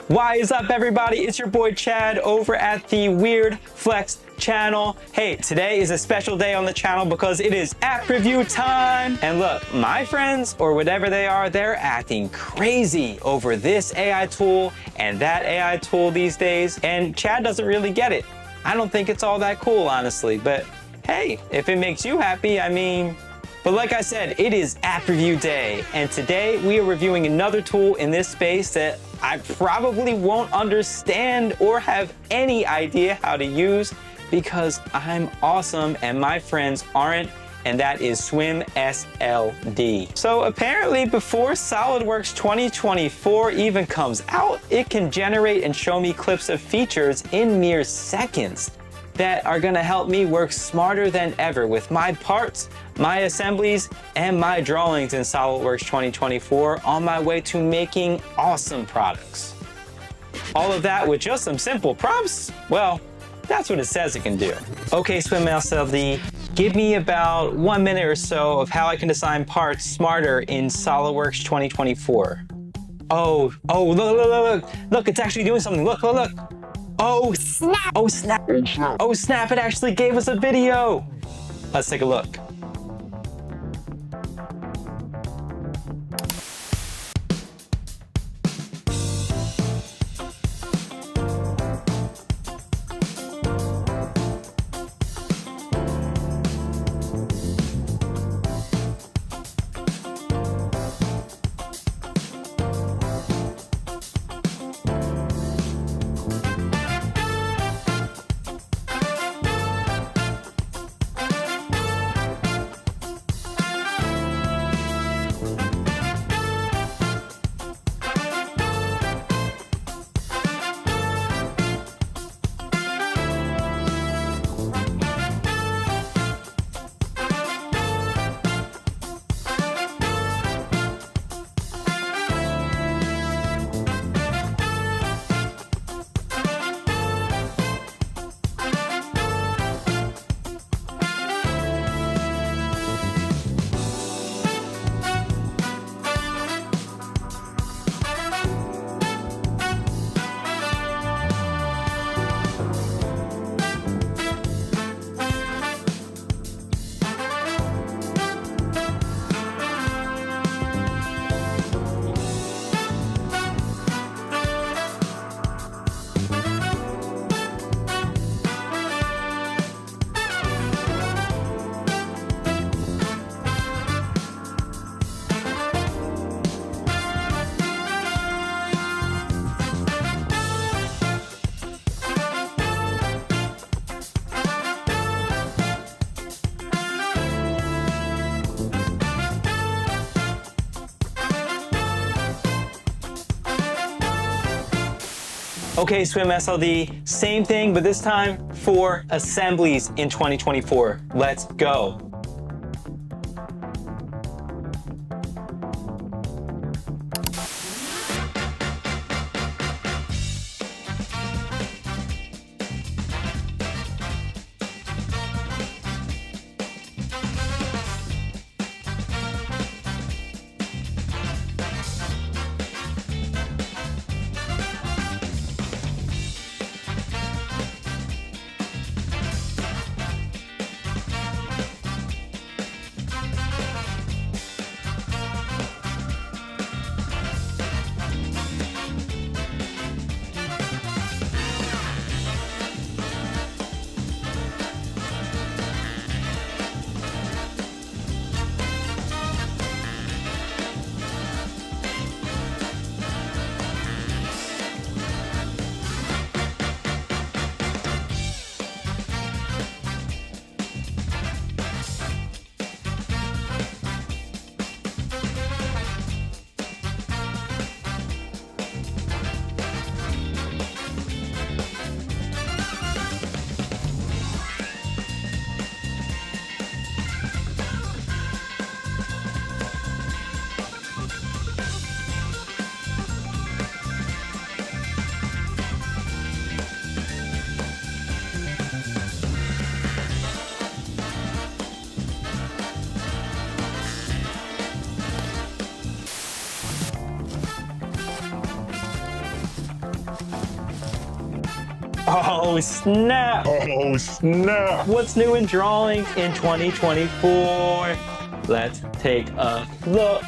Why is up, everybody? It's your boy Chad over at the Weird Flex channel. Hey, today is a special day on the channel because it is app review time. And look, my friends, or whatever they are, they're acting crazy over this AI tool and that AI tool these days. And Chad doesn't really get it. I don't think it's all that cool, honestly. But hey, if it makes you happy, I mean... But like I said, it is app review day, and today we are reviewing another tool in this space that I probably won't understand or have any idea how to use because I'm awesome and my friends aren't, and that is Swim SLD. So apparently before SOLIDWORKS 2024 even comes out, it can generate and show me clips of features in mere seconds that are gonna help me work smarter than ever with my parts, my assemblies, and my drawings in SOLIDWORKS 2024 on my way to making awesome products. All of that with just some simple prompts? Well, that's what it says it can do. Okay, Swim SLD, give me about 1 minute or so of how I can design parts smarter in SOLIDWORKS 2024. Oh, look, it's actually doing something. Look. Oh snap! Oh snap! Oh snap! It actually gave us a video! Let's take a look. Okay, Swim SLD, same thing, but this time for assemblies in 2024. Let's go. Oh, snap. Oh, snap. What's new in drawing in 2024? Let's take a look.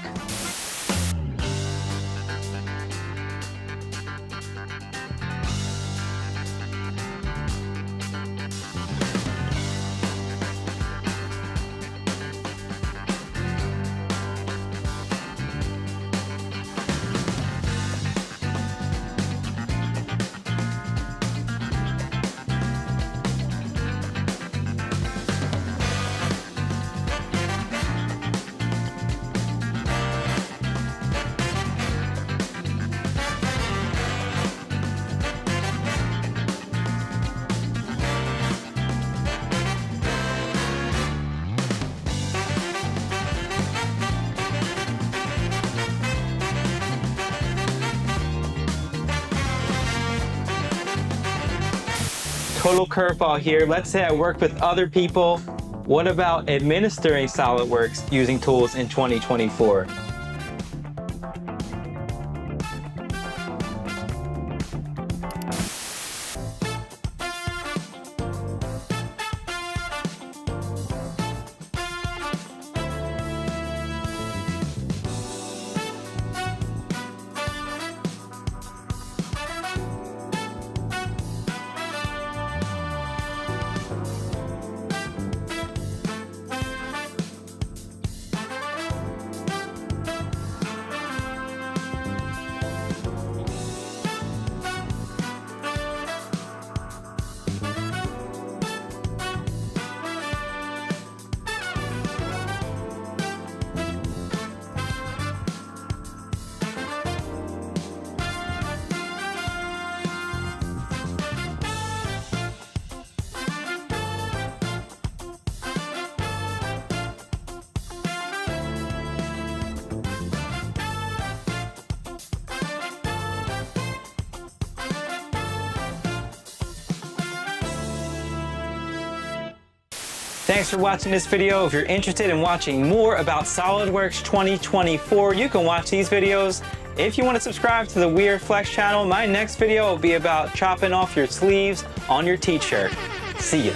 Total curveball here. Let's say I work with other people. What about administering SOLIDWORKS using tools in 2024? Thanks for watching this video. If you're interested in watching more about SOLIDWORKS 2024, you can watch these videos. If you want to subscribe to the Weird Flex channel, my next video will be about chopping off your sleeves on your t-shirt. See ya.